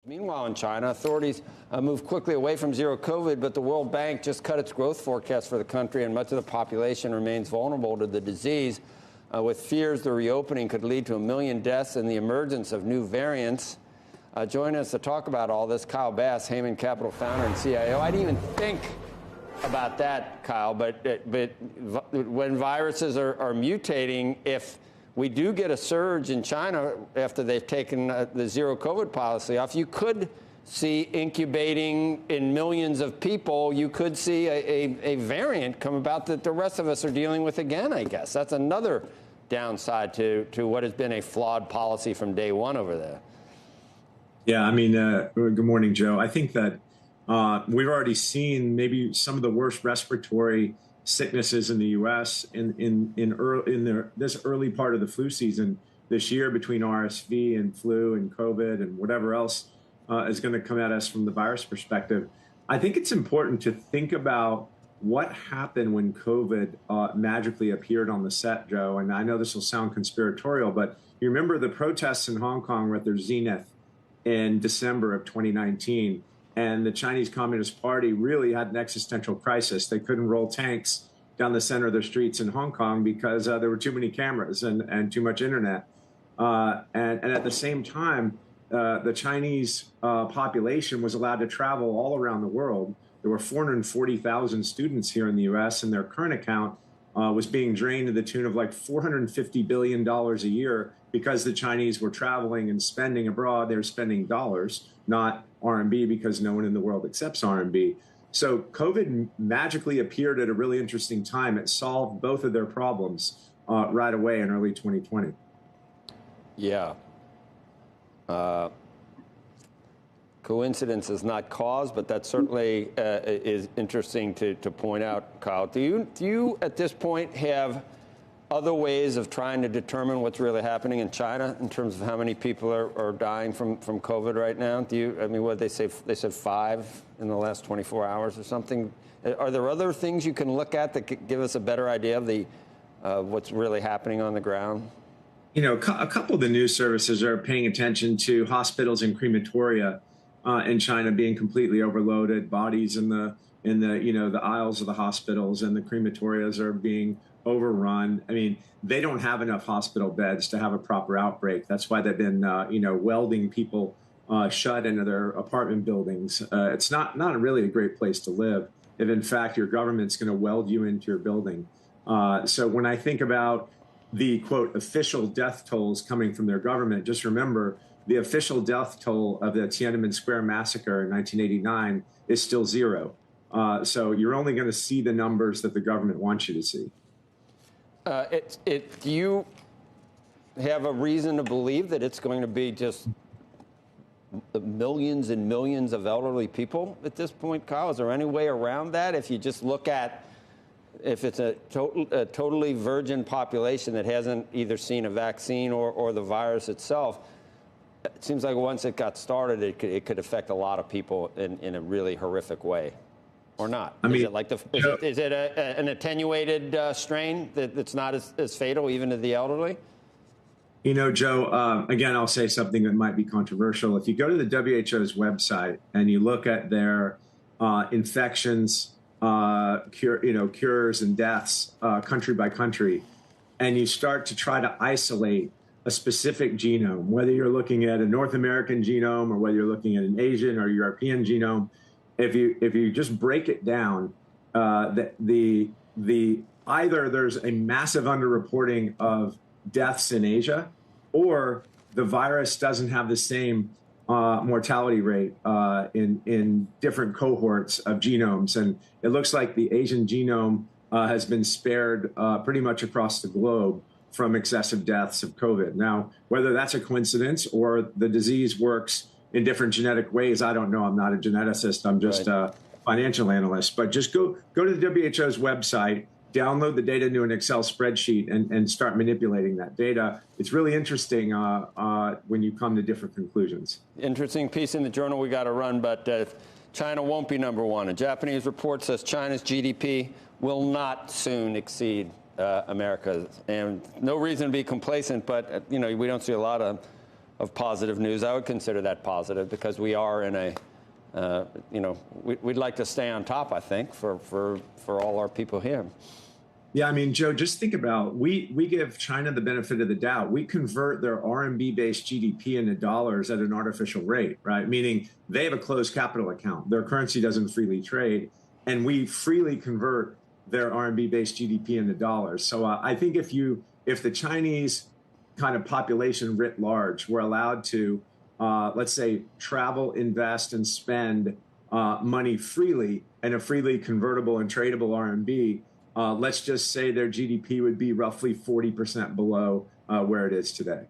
Meanwhile, in China, authorities moved quickly away from zero COVID, but the World Bank just cut its growth forecast for the country, and much of the population remains vulnerable to the disease, with fears the reopening could lead to 1 million deaths and the emergence of new variants. Joining us to talk about all this, Kyle Bass, Hayman Capital founder and CIO. I didn't even think about that, Kyle, but when viruses are mutating, if we do get a surge in China after they've taken the zero COVID policy off, you could see incubating in millions of people. You could see a variant come about that the rest of us are dealing with again, I guess. That's another downside to what has been a flawed policy from day one over there. Yeah, I mean, good morning, Joe. I think that we've already seen maybe some of the worst respiratory sicknesses in the U.S. in this early part of the flu season this year, between RSV and flu and COVID and whatever else is going to come at us from the virus perspective. I think it's important to think about what happened when COVID magically appeared on the set, Joe. And I know this will sound conspiratorial, but you remember the protests in Hong Kong were at their zenith in December of 2019. And the Chinese Communist Party really had an existential crisis. They couldn't roll tanks down the center of their streets in Hong Kong because there were too many cameras and too much internet. And at the same time, the Chinese population was allowed to travel all around the world. There were 440,000 students here in the U.S., and their current account was being drained to the tune of like $450 billion a year because the Chinese were traveling and spending abroad. They were spending dollars, not RMB, because no one in the world accepts RMB. So COVID magically appeared at a really interesting time. It solved both of their problems right away in early 2020. Yeah. Coincidence is not cause, but that certainly is interesting to point out, Kyle. Do you at this point have other ways of trying to determine what's really happening in China in terms of how many people are dying from COVID right now? I mean, what they say? They said 5 in the last 24 hours or something. Are there other things you can look at that could give us a better idea of what's really happening on the ground? You know, a couple of the news services are paying attention to hospitals and crematoria in China being completely overloaded, bodies in the the aisles of the hospitals, and the crematorias are being overrun. I mean, they don't have enough hospital beds to have a proper outbreak. That's why they've been, welding people shut into their apartment buildings. It's not really a great place to live if, in fact, your government's going to weld you into your building. So when I think about the, quote, official death tolls coming from their government, just remember the official death toll of the Tiananmen Square massacre in 1989 is still 0. So you're only going to see the numbers that the government wants you to see. Do you have a reason to believe that it's going to be just millions and millions of elderly people at this point, Kyle? Is there any way around that? If you just look at if it's a totally virgin population that hasn't either seen a vaccine or the virus itself, it seems like once it got started, it could affect a lot of people in a really horrific way. Or not? I mean, is it like is it an attenuated strain that's not as fatal even to the elderly? You know, Joe, again, I'll say something that might be controversial. If you go to the WHO's website and you look at their infections, cures and deaths country by country, and you start to try to isolate a specific genome, whether you're looking at a North American genome or whether you're looking at an Asian or European genome, if you just break it down, either there's a massive underreporting of deaths in Asia, or the virus doesn't have the same mortality rate in different cohorts of genomes. And it looks like the Asian genome has been spared pretty much across the globe from excessive deaths of COVID. Now, whether that's a coincidence or the disease works in different genetic ways, I don't know. I'm not a geneticist. I'm just a financial analyst. But just go to the WHO's website, download the data into an Excel spreadsheet, and start manipulating that data. It's really interesting when you come to different conclusions. Interesting piece in the journal we got to run, but China won't be number one. A Japanese report says China's GDP will not soon exceed America's. And no reason to be complacent, but we don't see a lot of of positive news. I would consider that positive because we are in a, we'd like to stay on top, I think, for all our people here. Yeah, I mean, Joe, just think about, we give China the benefit of the doubt. We convert their RMB-based GDP into dollars at an artificial rate, right? Meaning they have a closed capital account. Their currency doesn't freely trade, and we freely convert their RMB-based GDP into dollars. So I think if the Chinese kind of population writ large were allowed to, let's say, travel, invest, and spend money freely in a freely convertible and tradable RMB, let's just say their GDP would be roughly 40% below where it is today.